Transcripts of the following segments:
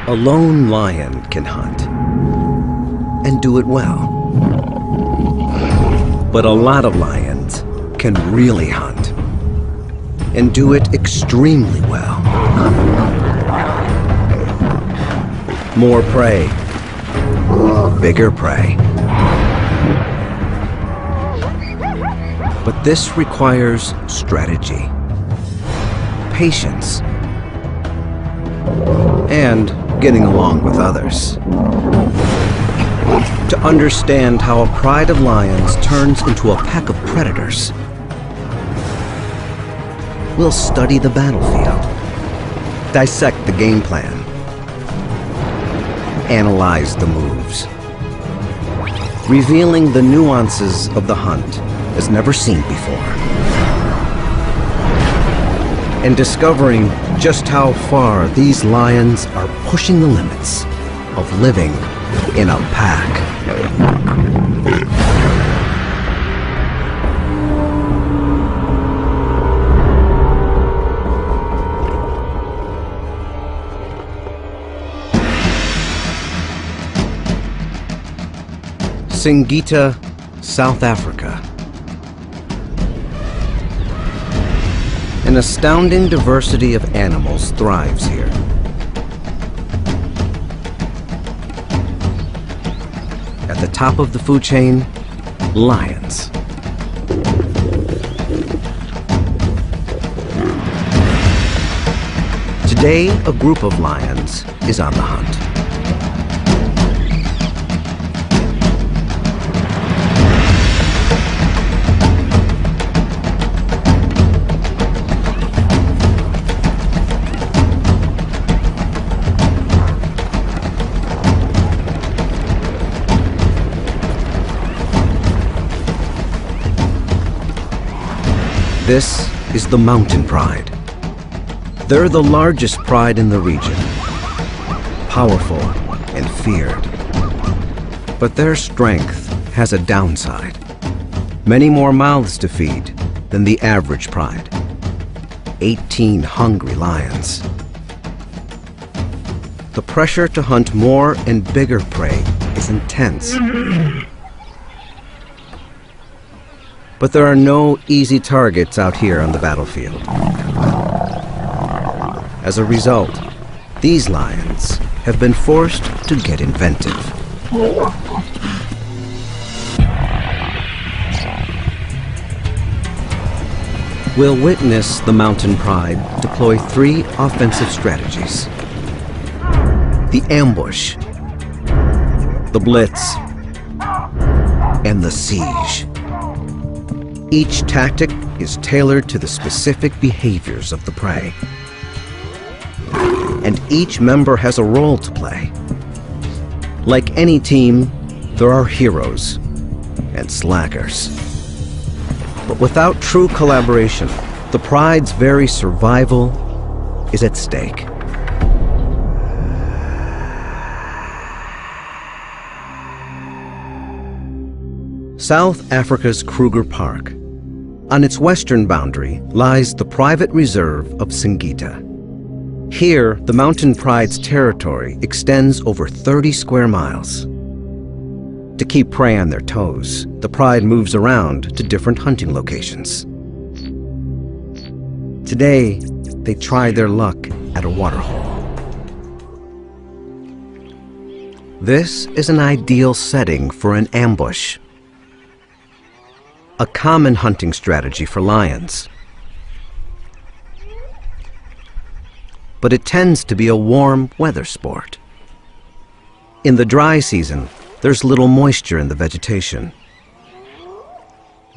A lone lion can hunt and do it well. But a lot of lions can really hunt and do it extremely well. More prey, bigger prey. But this requires strategy, patience, and getting along with others. To understand how a pride of lions turns into a pack of predators, we'll study the battlefield, dissect the game plan, analyze the moves, revealing the nuances of the hunt as never seen before, and discovering just how far these lions are pushing the limits of living in a pack. Singita, South Africa. An astounding diversity of animals thrives here. At the top of the food chain, lions. Today, a group of lions is on the hunt. This is the mountain pride. They're the largest pride in the region, powerful and feared. But their strength has a downside. Many more mouths to feed than the average pride. 18 hungry lions. The pressure to hunt more and bigger prey is intense. But there are no easy targets out here on the battlefield. As a result, these lions have been forced to get inventive. We'll witness the mountain pride deploy 3 offensive strategies: the ambush, the blitz, and the siege. Each tactic is tailored to the specific behaviors of the prey. And each member has a role to play. Like any team, there are heroes and slackers. But without true collaboration, the pride's very survival is at stake. South Africa's Kruger Park. On its western boundary lies the private reserve of Singita. Here, the mountain pride's territory extends over 30 square miles. To keep prey on their toes, the pride moves around to different hunting locations. Today, they try their luck at a waterhole. This is an ideal setting for an ambush. A common hunting strategy for lions. But it tends to be a warm weather sport. In the dry season, there's little moisture in the vegetation.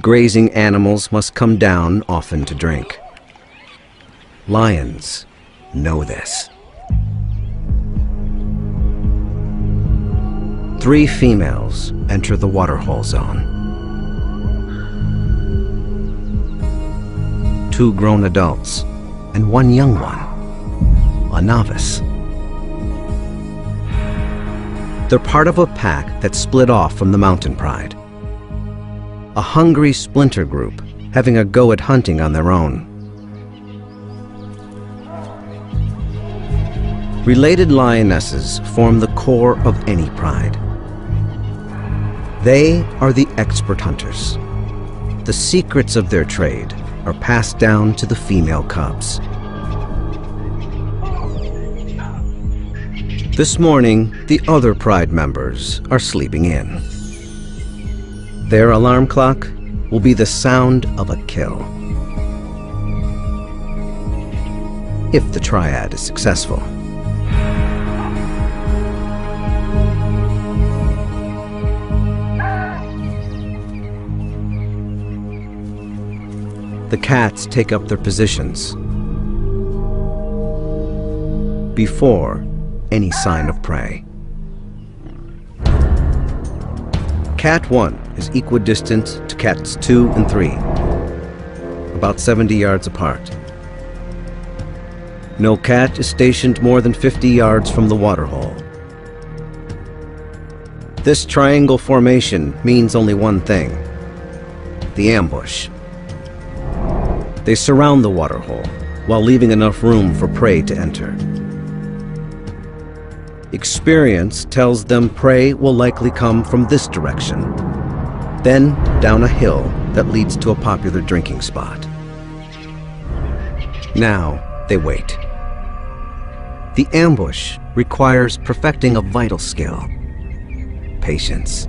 Grazing animals must come down often to drink. Lions know this. 3 females enter the waterhole zone. 2 grown adults and 1 young one, a novice. They're part of a pack that split off from the mountain pride. A hungry splinter group having a go at hunting on their own. Related lionesses form the core of any pride. They are the expert hunters. The secrets of their trade are passed down to the female cubs. This morning, the other pride members are sleeping in. Their alarm clock will be the sound of a kill. If the triad is successful. The cats take up their positions before any sign of prey. Cat 1 is equidistant to cats 2 and 3, about 70 yards apart. No cat is stationed more than 50 yards from the waterhole. This triangle formation means only one thing: the ambush. They surround the waterhole while leaving enough room for prey to enter. Experience tells them prey will likely come from this direction, then down a hill that leads to a popular drinking spot. Now they wait. The ambush requires perfecting a vital skill: patience.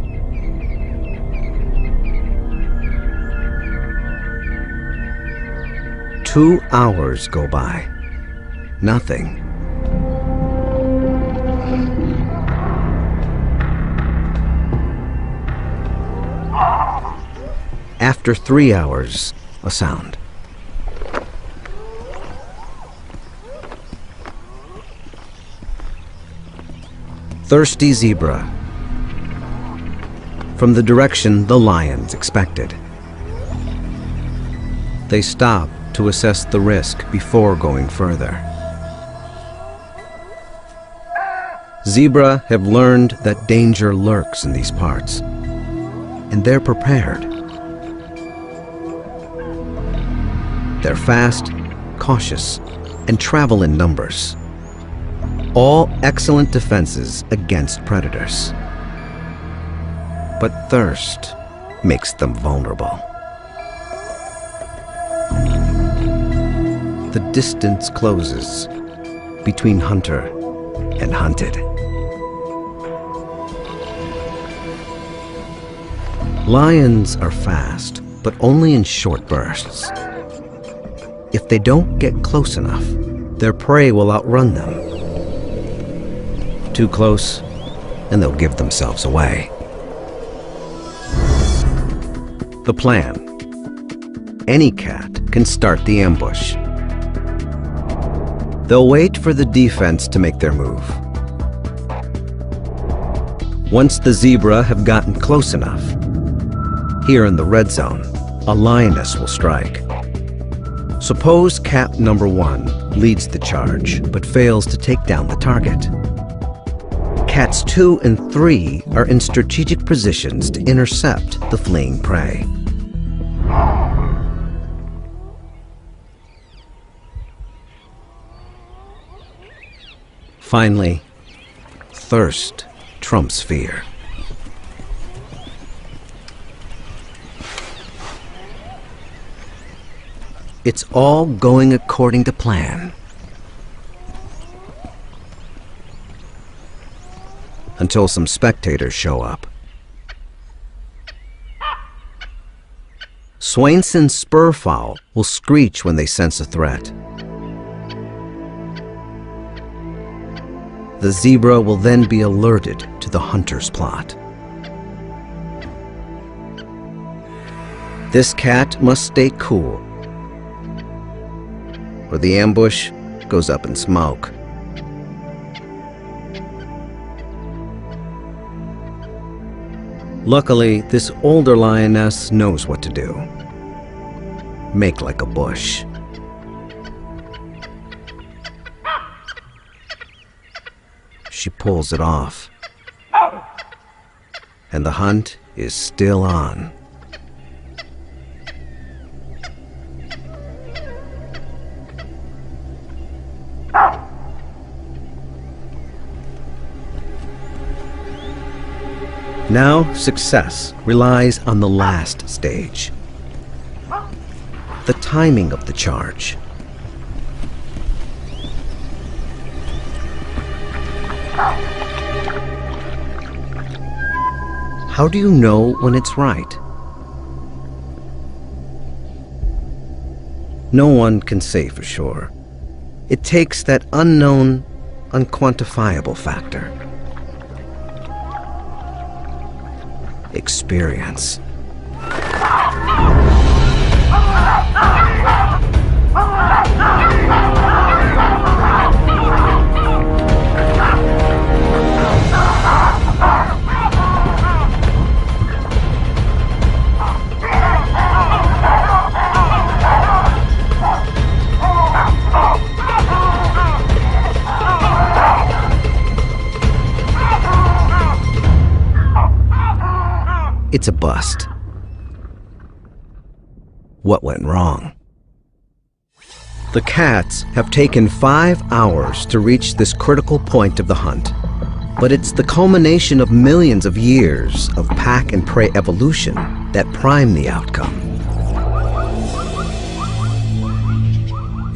Two hours go by. Nothing. After 3 hours, a sound. Thirsty zebra. From the direction the lions expected. They stop to assess the risk before going further. Zebra have learned that danger lurks in these parts, and they're prepared. They're fast, cautious, and travel in numbers. All excellent defenses against predators. But thirst makes them vulnerable. The distance closes between hunter and hunted. Lions are fast, but only in short bursts. If they don't get close enough, their prey will outrun them. Too close, and they'll give themselves away. The plan. Any cat can start the ambush. They'll wait for the defense to make their move. Once the zebra have gotten close enough, here in the red zone, a lioness will strike. Suppose cat number 1 leads the charge, but fails to take down the target. Cats 2 and 3 are in strategic positions to intercept the fleeing prey. Finally, thirst trumps fear. It's all going according to plan. Until some spectators show up. Swainson's spurfowl will screech when they sense a threat. The zebra will then be alerted to the hunter's plot. This cat must stay cool, or the ambush goes up in smoke. Luckily, this older lioness knows what to do. Make like a bush. She pulls it off. And the hunt is still on. Now, success relies on the last stage. The timing of the charge. How do you know when it's right? No one can say for sure. It takes that unknown, unquantifiable factor. Experience. It's a bust. What went wrong? The cats have taken 5 hours to reach this critical point of the hunt, but it's the culmination of millions of years of pack and prey evolution that prime the outcome.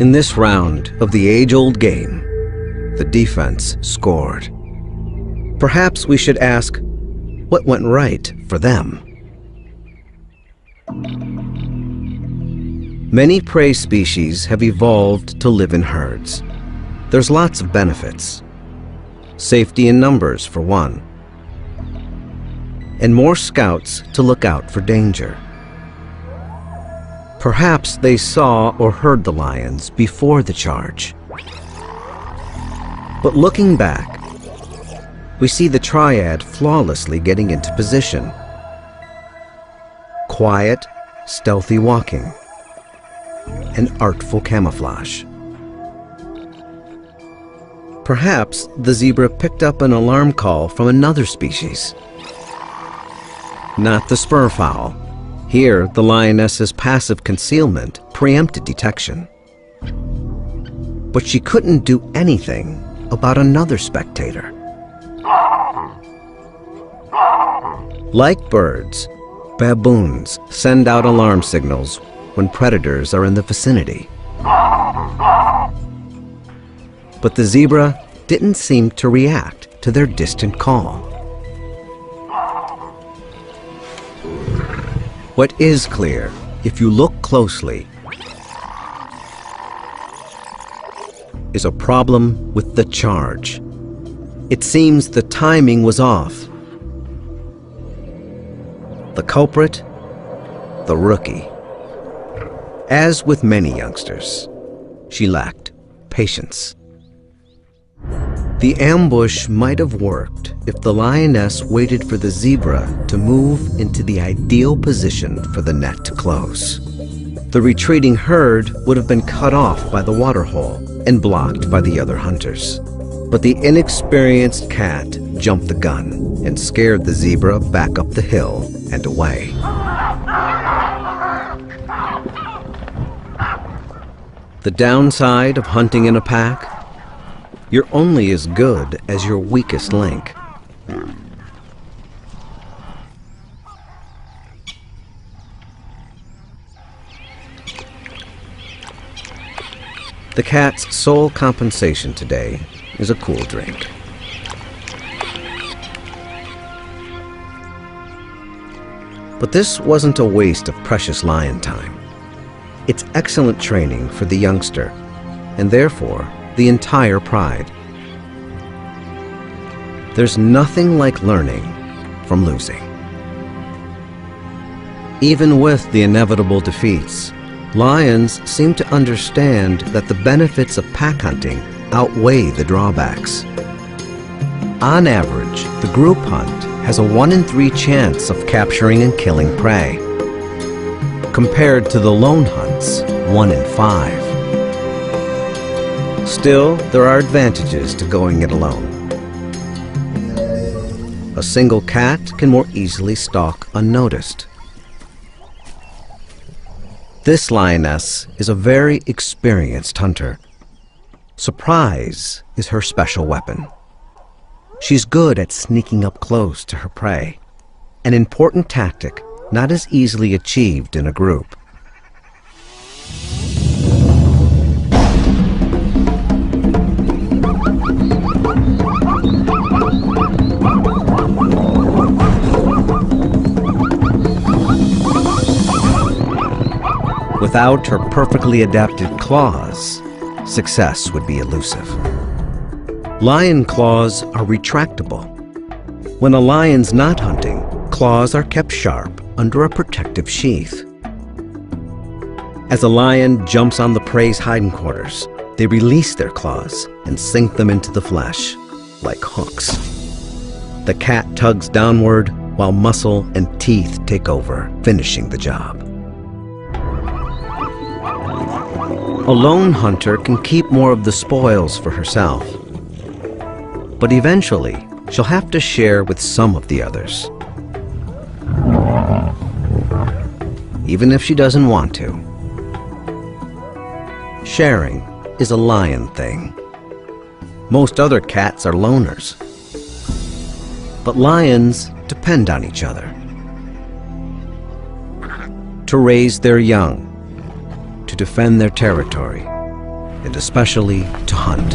In this round of the age-old game, the defense scored. Perhaps we should ask, what went right for them? Many prey species have evolved to live in herds. There's lots of benefits. Safety in numbers, for one. And more scouts to look out for danger. Perhaps they saw or heard the lions before the charge. But looking back, we see the triad flawlessly getting into position. Quiet, stealthy walking, and artful camouflage. Perhaps the zebra picked up an alarm call from another species. Not the spurfowl. Here, the lioness's passive concealment preempted detection. But she couldn't do anything about another spectator. Like birds, baboons send out alarm signals when predators are in the vicinity. But the zebra didn't seem to react to their distant call. What is clear, if you look closely, is a problem with the charge. It seems the timing was off. The culprit, the rookie. As with many youngsters, she lacked patience. The ambush might have worked if the lioness waited for the zebra to move into the ideal position for the net to close. The retreating herd would have been cut off by the waterhole and blocked by the other hunters. But the inexperienced cat jumped the gun and scared the zebra back up the hill and away. The downside of hunting in a pack? You're only as good as your weakest link. The cat's sole compensation today is a cool drink. But this wasn't a waste of precious lion time. It's excellent training for the youngster, and therefore the entire pride. There's nothing like learning from losing. Even with the inevitable defeats, lions seem to understand that the benefits of pack hunting outweigh the drawbacks. On average, the group hunt has a 1 in 3 chance of capturing and killing prey, compared to the lone hunts, 1 in 5. Still, there are advantages to going it alone. A single cat can more easily stalk unnoticed. This lioness is a very experienced hunter. Surprise is her special weapon. She's good at sneaking up close to her prey, an important tactic not as easily achieved in a group. Without her perfectly adapted claws, success would be elusive. Lion claws are retractable. When a lion's not hunting, claws are kept sharp under a protective sheath. As a lion jumps on the prey's hindquarters, they release their claws and sink them into the flesh, like hooks. The cat tugs downward while muscle and teeth take over, finishing the job. A lone hunter can keep more of the spoils for herself, but eventually she'll have to share with some of the others, even if she doesn't want to. Sharing is a lion thing. Most other cats are loners, but lions depend on each other to raise their young, to defend their territory, and especially to hunt.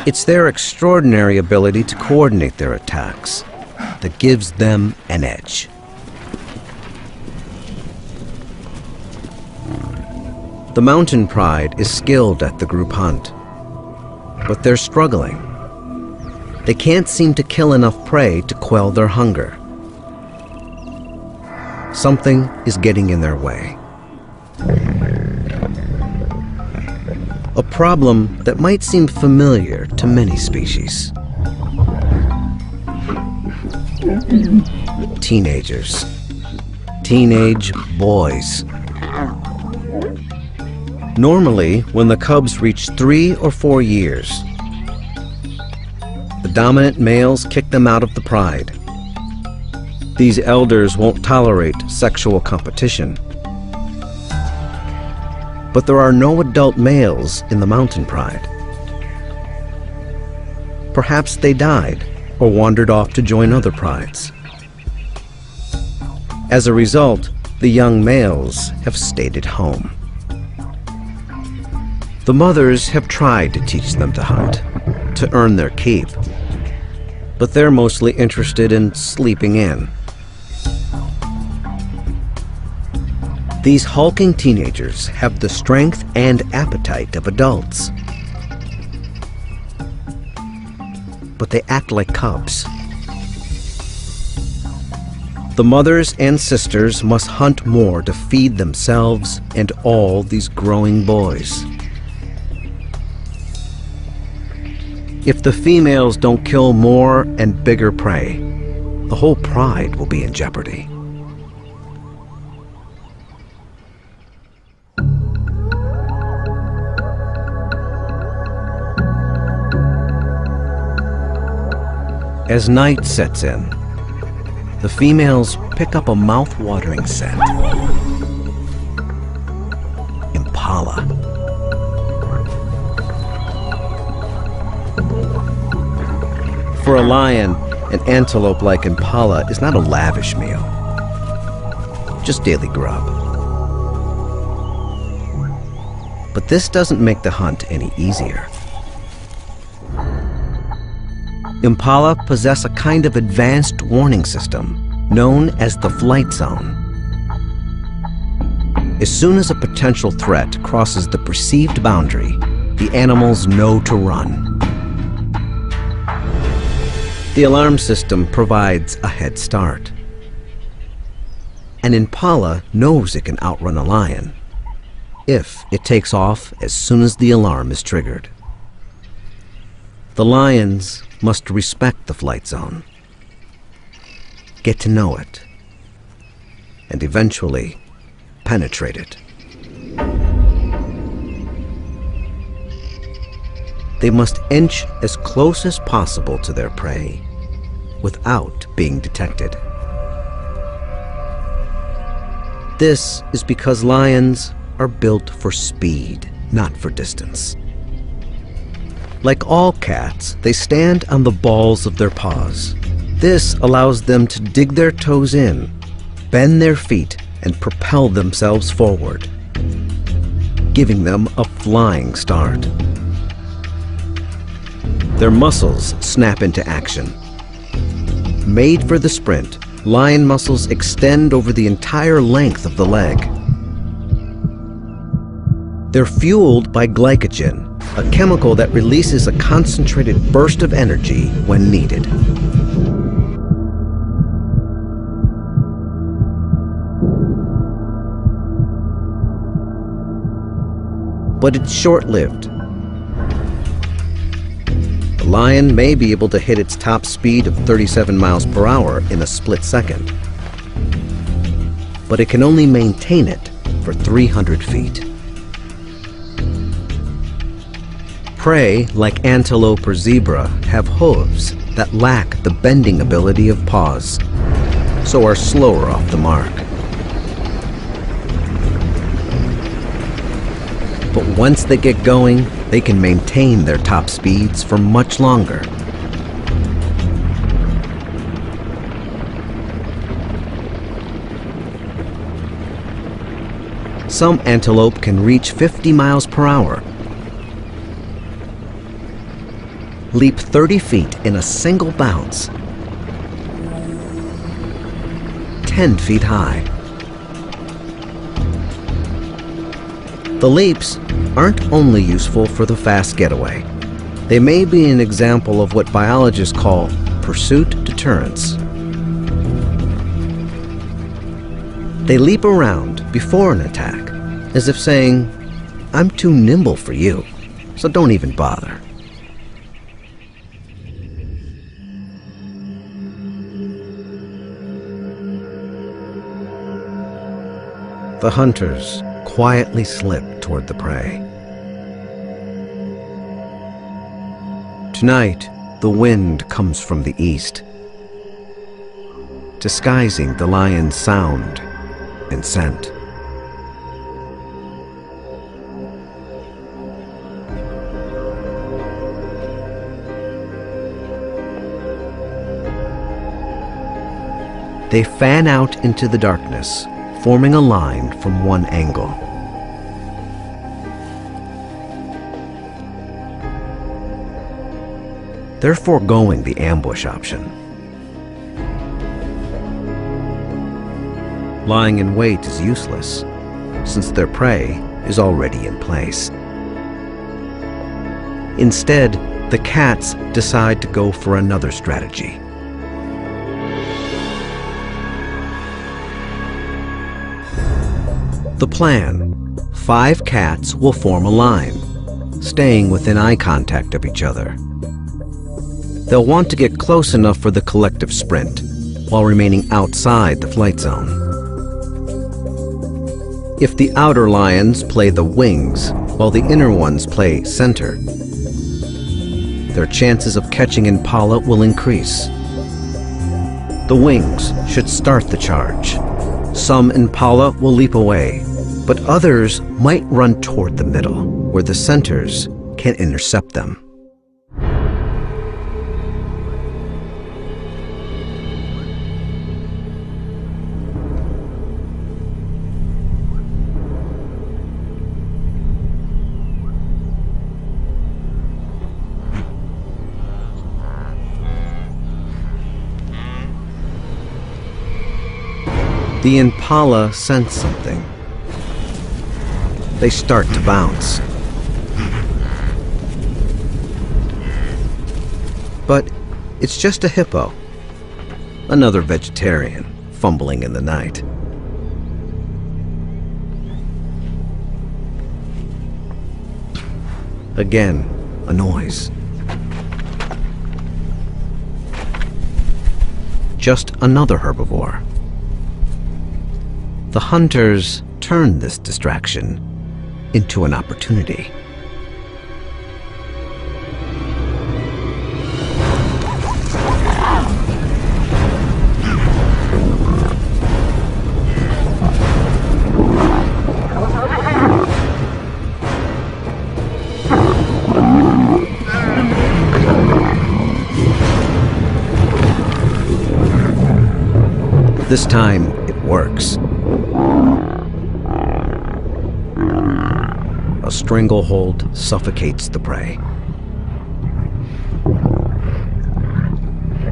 It's their extraordinary ability to coordinate their attacks that gives them an edge. The Mountain Pride is skilled at the group hunt, but they're struggling. They can't seem to kill enough prey to quell their hunger. Something is getting in their way. A problem that might seem familiar to many species. Teenagers. Teenage boys. Normally, when the cubs reach 3 or 4 years, the dominant males kick them out of the pride. These elders won't tolerate sexual competition. But there are no adult males in the Mountain Pride. Perhaps they died or wandered off to join other prides. As a result, the young males have stayed at home. The mothers have tried to teach them to hunt, to earn their keep, but they're mostly interested in sleeping in. These hulking teenagers have the strength and appetite of adults, but they act like cubs. The mothers and sisters must hunt more to feed themselves and all these growing boys. If the females don't kill more and bigger prey, the whole pride will be in jeopardy. As night sets in, the females pick up a mouth-watering scent. Impala. For a lion, an antelope like impala is not a lavish meal, just daily grub. But this doesn't make the hunt any easier. Impala possess a kind of advanced warning system known as the flight zone. As soon as a potential threat crosses the perceived boundary, the animals know to run. The alarm system provides a head start. An impala knows it can outrun a lion if it takes off as soon as the alarm is triggered. The lions must respect the flight zone, get to know it, and eventually penetrate it. They must inch as close as possible to their prey without being detected. This is because lions are built for speed, not for distance. Like all cats, they stand on the balls of their paws. This allows them to dig their toes in, bend their feet, and propel themselves forward, giving them a flying start. Their muscles snap into action. Made for the sprint, lion muscles extend over the entire length of the leg. They're fueled by glycogen, a chemical that releases a concentrated burst of energy when needed. But it's short-lived. The lion may be able to hit its top speed of 37 miles per hour in a split second, but it can only maintain it for 300 feet. Prey, like antelope or zebra, have hooves that lack the bending ability of paws, so are slower off the mark. But once they get going, they can maintain their top speeds for much longer. Some antelope can reach 50 miles per hour, leap 30 feet in a single bounce, 10 feet high. The leaps aren't only useful for the fast getaway. They may be an example of what biologists call pursuit deterrence. They leap around before an attack, as if saying, "I'm too nimble for you, so don't even bother." The hunters quietly slip toward the prey. Tonight, the wind comes from the east, disguising the lion's sound and scent. They fan out into the darkness, forming a line from one angle. They're foregoing the ambush option. Lying in wait is useless, since their prey is already in place. Instead, the cats decide to go for another strategy. The plan: 5 cats will form a line, staying within eye contact of each other. They'll want to get close enough for the collective sprint, while remaining outside the flight zone. If the outer lions play the wings, while the inner ones play center, their chances of catching impala will increase. The wings should start the charge. Some impala will leap away, but others might run toward the middle, where the centers can intercept them. The impala sense something. They start to bounce. But it's just a hippo, another vegetarian fumbling in the night. Again, a noise. Just another herbivore. The hunters turn this distraction into an opportunity. This time, it works. A stranglehold suffocates the prey.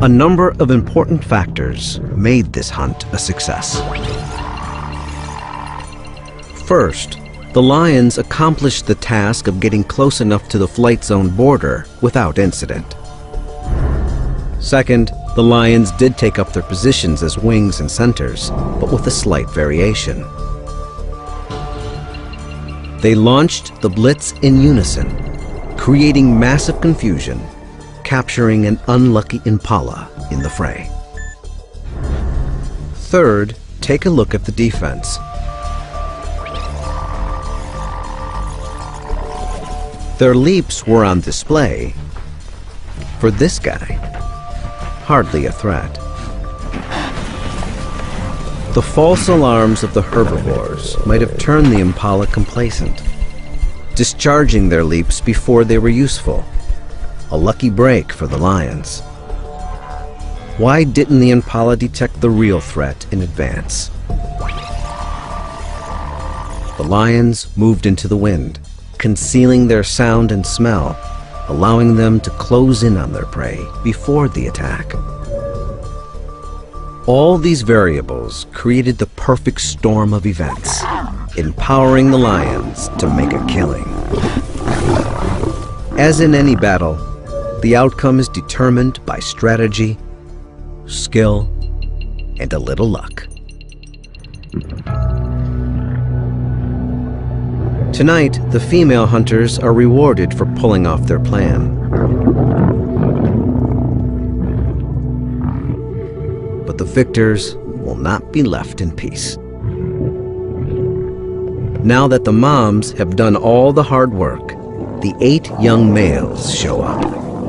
A number of important factors made this hunt a success. First, the lions accomplished the task of getting close enough to the flight zone border without incident. Second, the lions did take up their positions as wings and centers, but with a slight variation. They launched the blitz in unison, creating massive confusion, capturing an unlucky impala in the fray. Third, take a look at the defense. Their leaps were on display. For this guy, hardly a threat. The false alarms of the herbivores might have turned the impala complacent, discharging their leaps before they were useful. A lucky break for the lions. Why didn't the impala detect the real threat in advance? The lions moved into the wind, concealing their sound and smell, allowing them to close in on their prey before the attack. All these variables created the perfect storm of events, empowering the lions to make a killing. As in any battle, the outcome is determined by strategy, skill, and a little luck. Tonight, the female hunters are rewarded for pulling off their plan. But the victors will not be left in peace. Now that the moms have done all the hard work, the 8 young males show up,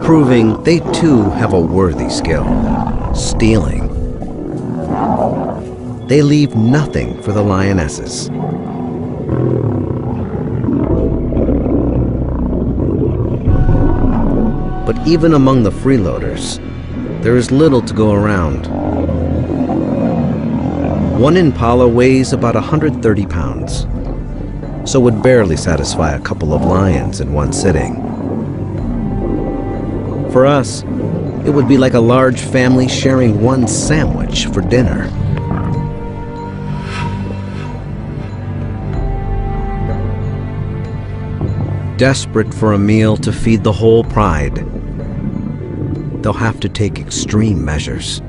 proving they too have a worthy skill: stealing. They leave nothing for the lionesses. But even among the freeloaders, there is little to go around. One impala weighs about 130 pounds, so would barely satisfy a couple of lions in one sitting. For us, it would be like a large family sharing one sandwich for dinner. Desperate for a meal to feed the whole pride, they'll have to take extreme measures.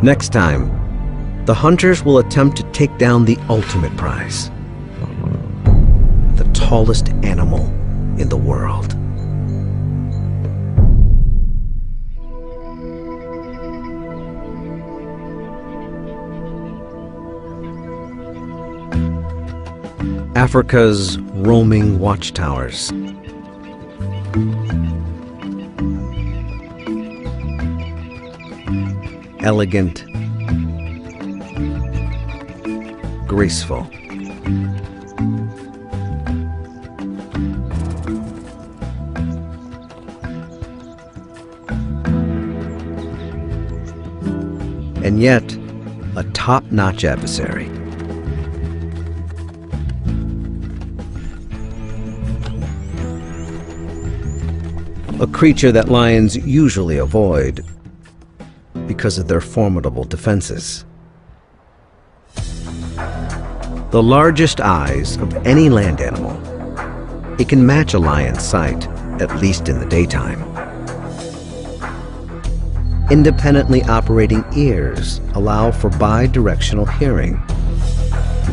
Next time, the hunters will attempt to take down the ultimate prize, the tallest animal in the world. Africa's roaming watchtowers. Elegant, graceful. And yet, a top-notch adversary. A creature that lions usually avoid because of their formidable defenses. The largest eyes of any land animal, it can match a lion's sight, at least in the daytime. Independently operating ears allow for bi-directional hearing.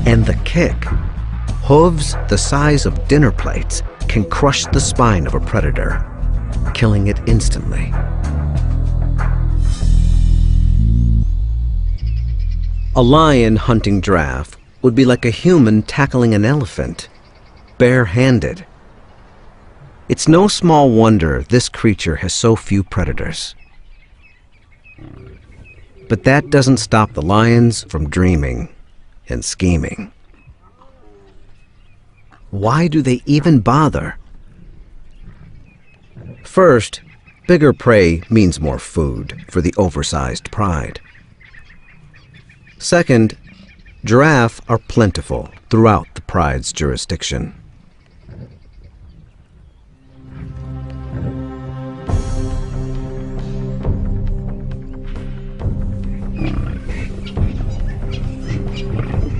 And the kick, hooves the size of dinner plates, can crush the spine of a predator, killing it instantly. A lion hunting giraffe would be like a human tackling an elephant, bare-handed. It's no small wonder this creature has so few predators. But that doesn't stop the lions from dreaming and scheming. Why do they even bother? First, Bigger prey means more food for the oversized pride. Second, giraffe are plentiful throughout the pride's jurisdiction.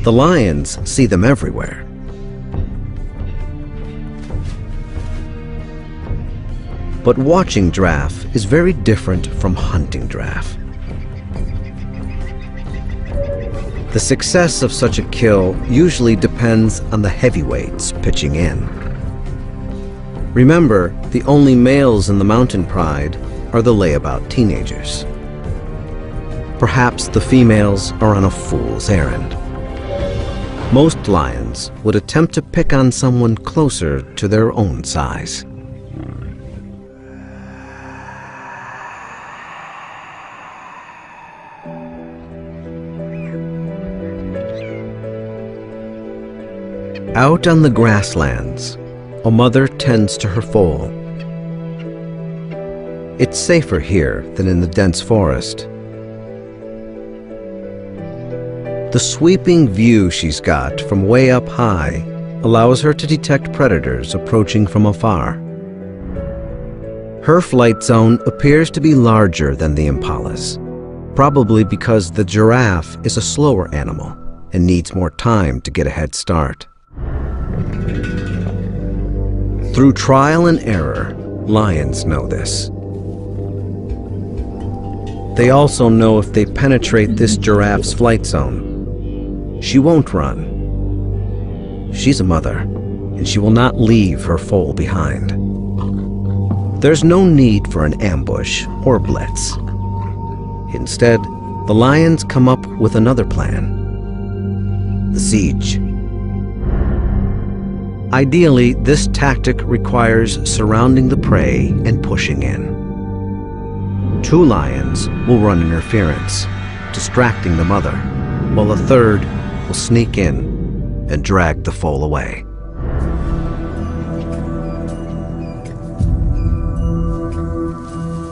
The lions see them everywhere. But watching giraffe is very different from hunting giraffe. The success of such a kill usually depends on the heavyweights pitching in. Remember, the only males in the mountain pride are the layabout teenagers. Perhaps the females are on a fool's errand. Most lions would attempt to pick on someone closer to their own size. Out on the grasslands, a mother tends to her foal. It's safer here than in the dense forest. The sweeping view she's got from way up high allows her to detect predators approaching from afar. Her flight zone appears to be larger than the impala's, probably because the giraffe is a slower animal and needs more time to get a head start. Through trial and error, lions know this. They also know if they penetrate this giraffe's flight zone, she won't run. She's a mother, and she will not leave her foal behind. There's no need for an ambush or blitz. Instead, the lions come up with another plan: the siege. Ideally, this tactic requires surrounding the prey and pushing in. 2 lions will run interference, distracting the mother, while a third will sneak in and drag the foal away.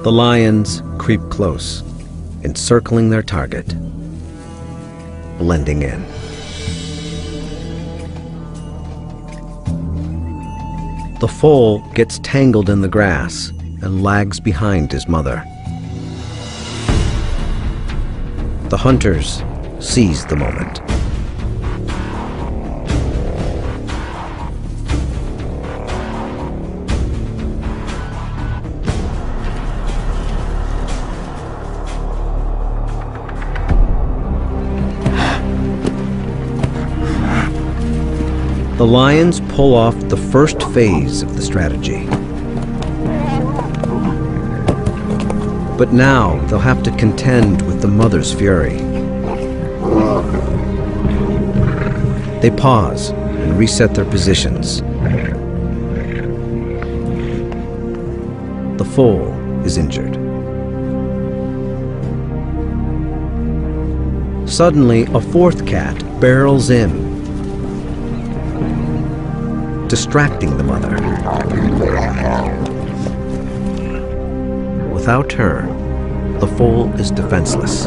The lions creep close, encircling their target, blending in. The foal gets tangled in the grass and lags behind his mother. The hunters seize the moment. The lions pull off the first phase of the strategy. But now they'll have to contend with the mother's fury. They pause and reset their positions. The foal is injured. Suddenly, a 4th cat barrels in, distracting the mother. Without her, the foal is defenseless.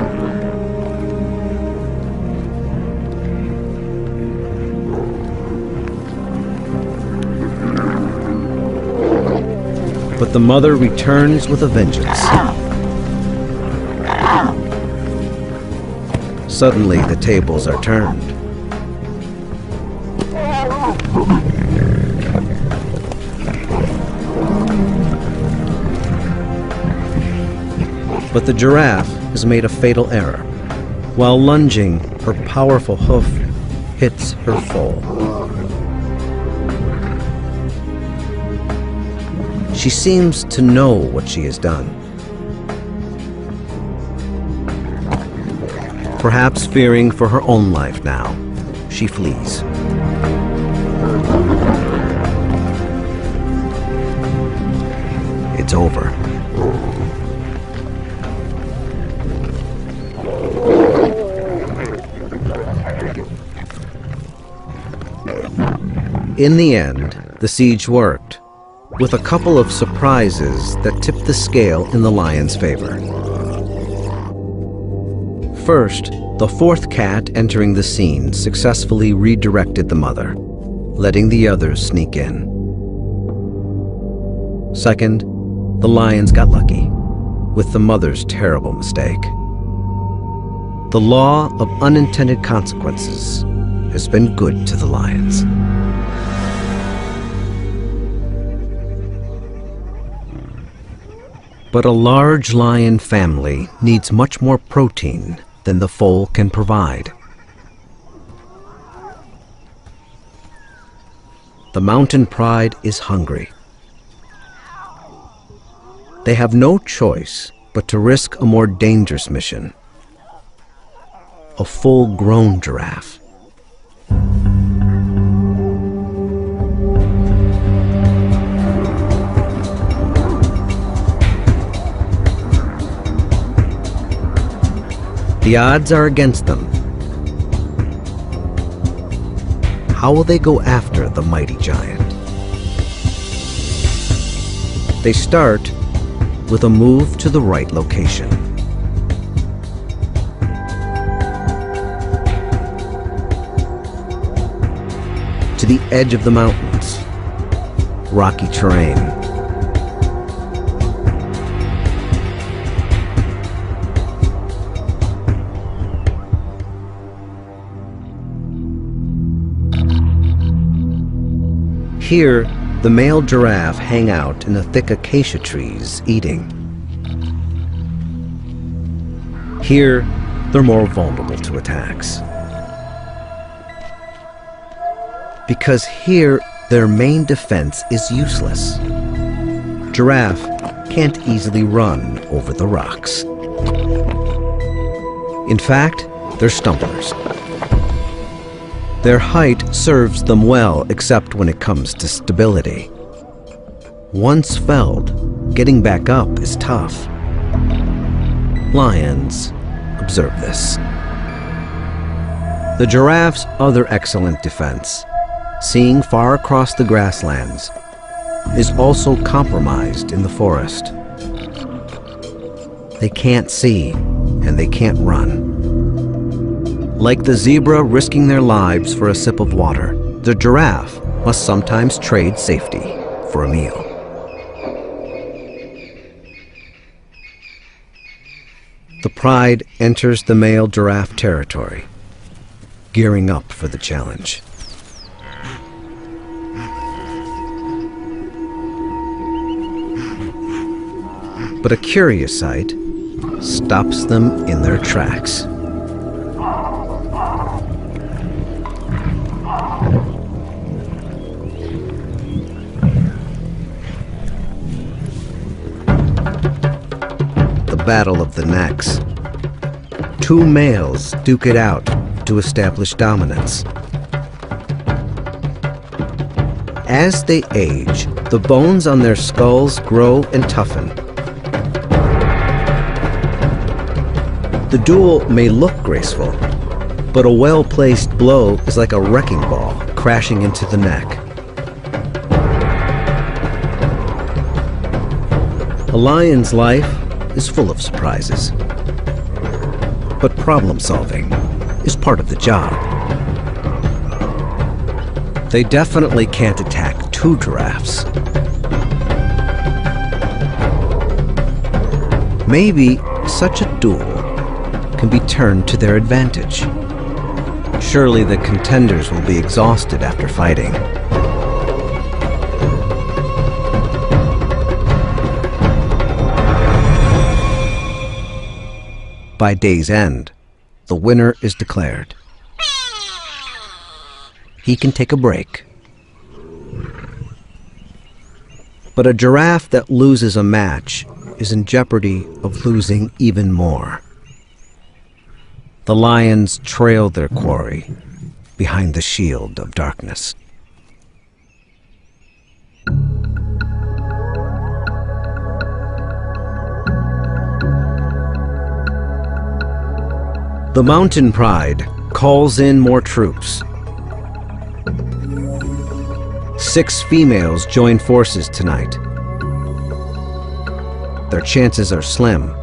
But the mother returns with a vengeance. Suddenly, the tables are turned. But the giraffe has made a fatal error. While lunging, her powerful hoof hits her foal. She seems to know what she has done. Perhaps fearing for her own life now, she flees. It's over. In the end, the siege worked. with a couple of surprises that tip the scale in the lion's favor. First, the fourth cat entering the scene successfully redirected the mother, letting the others sneak in. Second, the lions got lucky with the mother's terrible mistake. The law of unintended consequences has been good to the lions. But a large lion family needs much more protein than the foal can provide. The mountain pride is hungry. They have no choice but to risk a more dangerous mission: a full-grown giraffe. The odds are against them. How will they go after the mighty giant? They start with a move to the right location. To the edge of the mountains, rocky terrain. Here, the male giraffe hang out in the thick acacia trees, eating. Here, they're more vulnerable to attacks. Because here, their main defense is useless. Giraffe can't easily run over the rocks. In fact, they're stumblers. Their height serves them well, except when it comes to stability. Once felled, getting back up is tough. Lions observe this. The giraffe's other excellent defense, seeing far across the grasslands, is also compromised in the forest. They can't see, and they can't run. Like the zebra risking their lives for a sip of water, the giraffe must sometimes trade safety for a meal. The pride enters the male giraffe territory, gearing up for the challenge. But a curious sight stops them in their tracks. Battle of the necks. Two males duke it out to establish dominance. As they age, the bones on their skulls grow and toughen. The duel may look graceful, but a well-placed blow is like a wrecking ball crashing into the neck. A lion's life is full of surprises. But problem solving is part of the job. They definitely can't attack two giraffes. Maybe such a duel can be turned to their advantage. Surely the contenders will be exhausted after fighting. By day's end, the winner is declared. He can take a break. But a giraffe that loses a match is in jeopardy of losing even more. The lions trail their quarry behind the shield of darkness. The mountain pride calls in more troops. 6 females join forces tonight. Their chances are slim,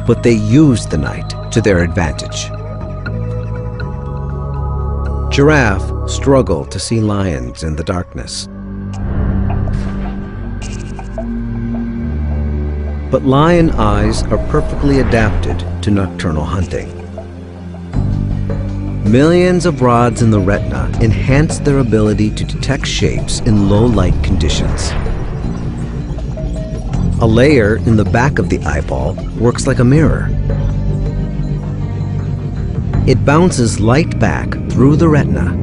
but they use the night to their advantage. Giraffe struggle to see lions in the darkness. But lion eyes are perfectly adapted to nocturnal hunting. Millions of rods in the retina enhance their ability to detect shapes in low light conditions. A layer in the back of the eyeball works like a mirror. It bounces light back through the retina,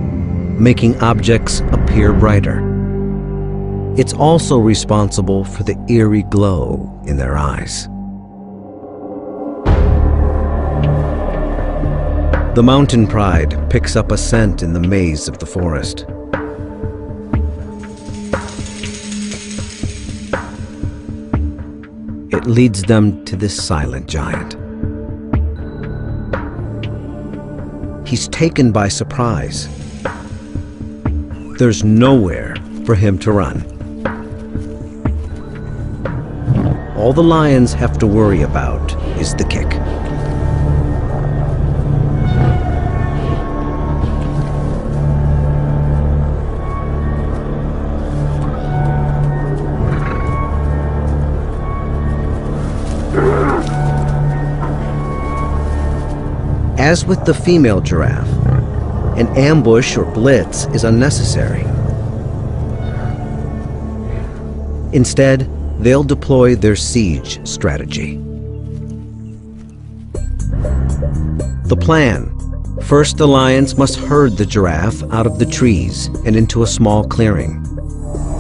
making objects appear brighter. It's also responsible for the eerie glow in their eyes. The mountain pride picks up a scent in the maze of the forest. It leads them to this silent giant. He's taken by surprise. There's nowhere for him to run. All the lions have to worry about is the kick. As with the female giraffe, an ambush or blitz is unnecessary. Instead, they'll deploy their siege strategy. The plan: first, the lions must herd the giraffe out of the trees and into a small clearing,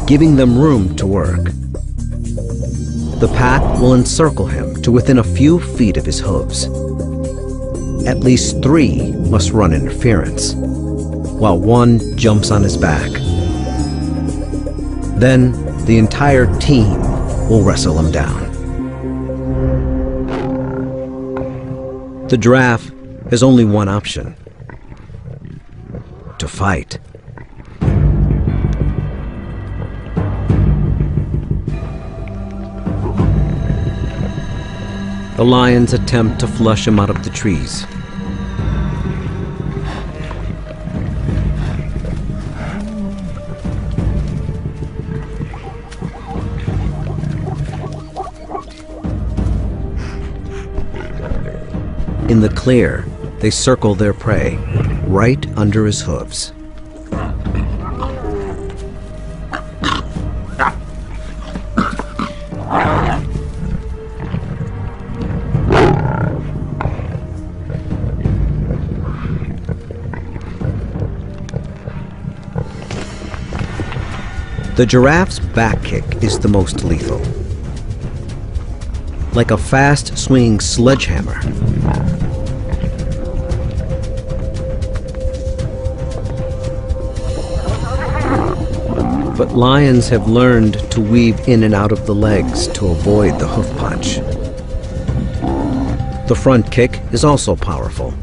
giving them room to work. The pack will encircle him to within a few feet of his hooves. At least 3 must run interference, while 1 jumps on his back. Then the entire team will wrestle him down. The giraffe has only one option: to fight. The lions attempt to flush him out of the trees. In the clear, they circle their prey right under his hooves. The giraffe's back kick is the most lethal. Like a fast swinging sledgehammer. But lions have learned to weave in and out of the legs to avoid the hoof punch. The front kick is also powerful,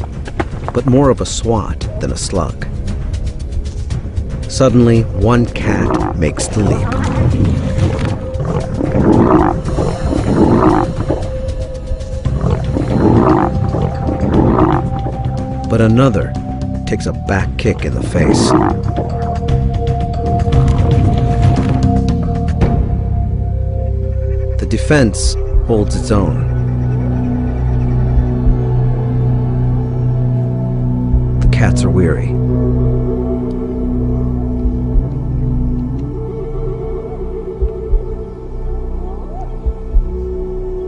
but more of a swat than a slug. Suddenly, one cat makes the leap. But another takes a back kick in the face. The defense holds its own. The cats are weary.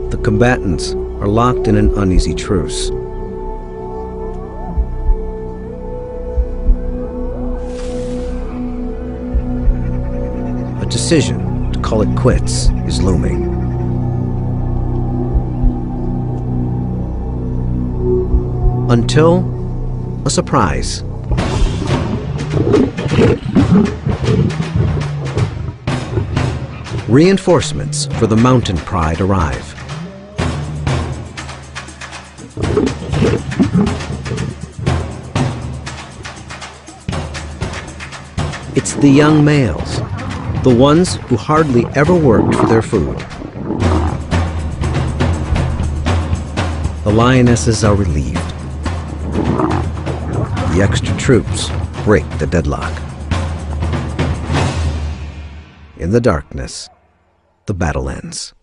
The combatants are locked in an uneasy truce. A decision to call it quits is looming. Until a surprise. Reinforcements for the mountain pride arrive. It's the young males, the ones who hardly ever worked for their food. The lionesses are relieved. The extra troops break the deadlock. In the darkness, the battle ends.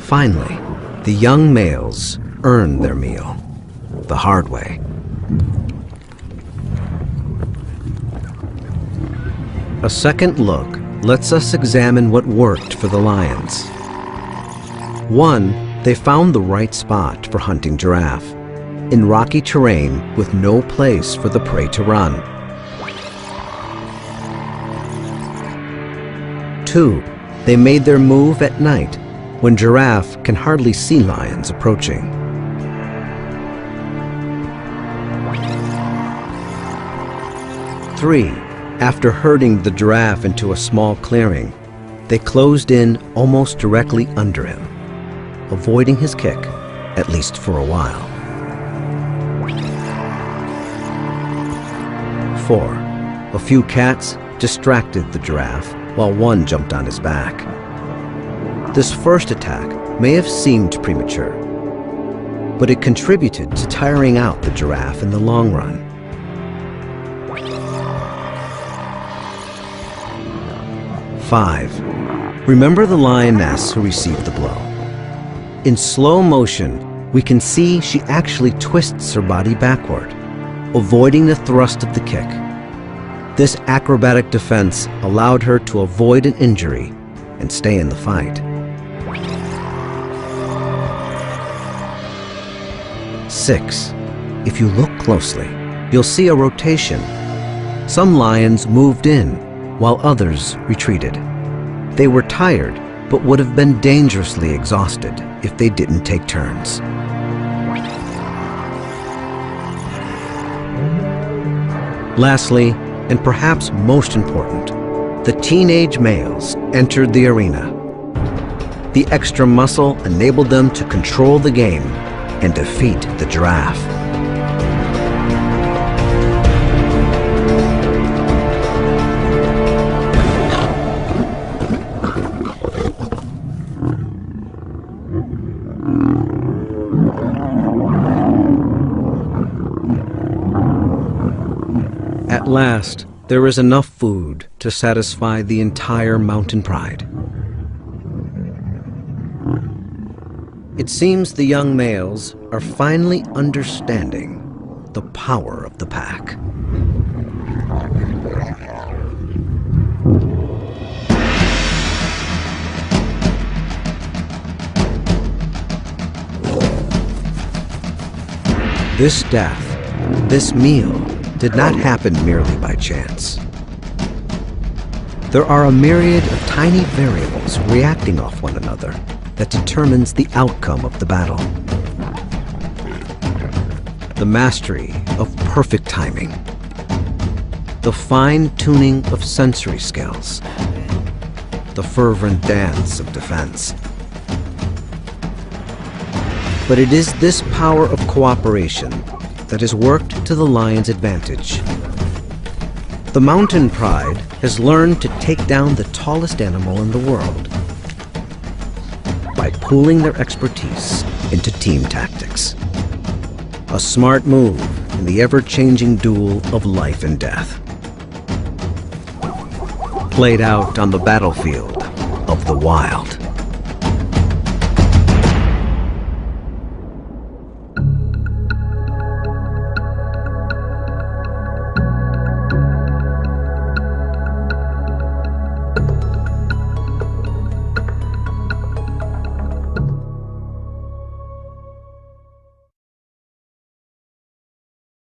Finally, the young males earn their meal, the hard way. A second look lets us examine what worked for the lions. 1, they found the right spot for hunting giraffe, in rocky terrain with no place for the prey to run. 2, they made their move at night, when giraffe can hardly see lions approaching. 3, after herding the giraffe into a small clearing, they closed in almost directly under him, avoiding his kick, at least for a while. 4, a few cats distracted the giraffe while one jumped on his back. This first attack may have seemed premature, but it contributed to tiring out the giraffe in the long run. 5, remember the lioness who received the blow. In slow motion, we can see she actually twists her body backward, avoiding the thrust of the kick. This acrobatic defense allowed her to avoid an injury and stay in the fight. 6, if you look closely, you'll see a rotation. Some lions moved in, while others retreated. They were tired, but would have been dangerously exhausted if they didn't take turns. Lastly, and perhaps most important, the teenage males entered the arena. The extra muscle enabled them to control the game and defeat the giraffe. At last, there is enough food to satisfy the entire mountain pride. It seems the young males are finally understanding the power of the pack. This death, this meal, did not happen merely by chance. There are a myriad of tiny variables reacting off one another that determines the outcome of the battle. The mastery of perfect timing, the fine-tuning of sensory skills, the fervent dance of defense. But it is this power of cooperation that has worked to the lion's advantage. The mountain pride has learned to take down the tallest animal in the world by pooling their expertise into team tactics. A smart move in the ever-changing duel of life and death, played out on the battlefield of the wild.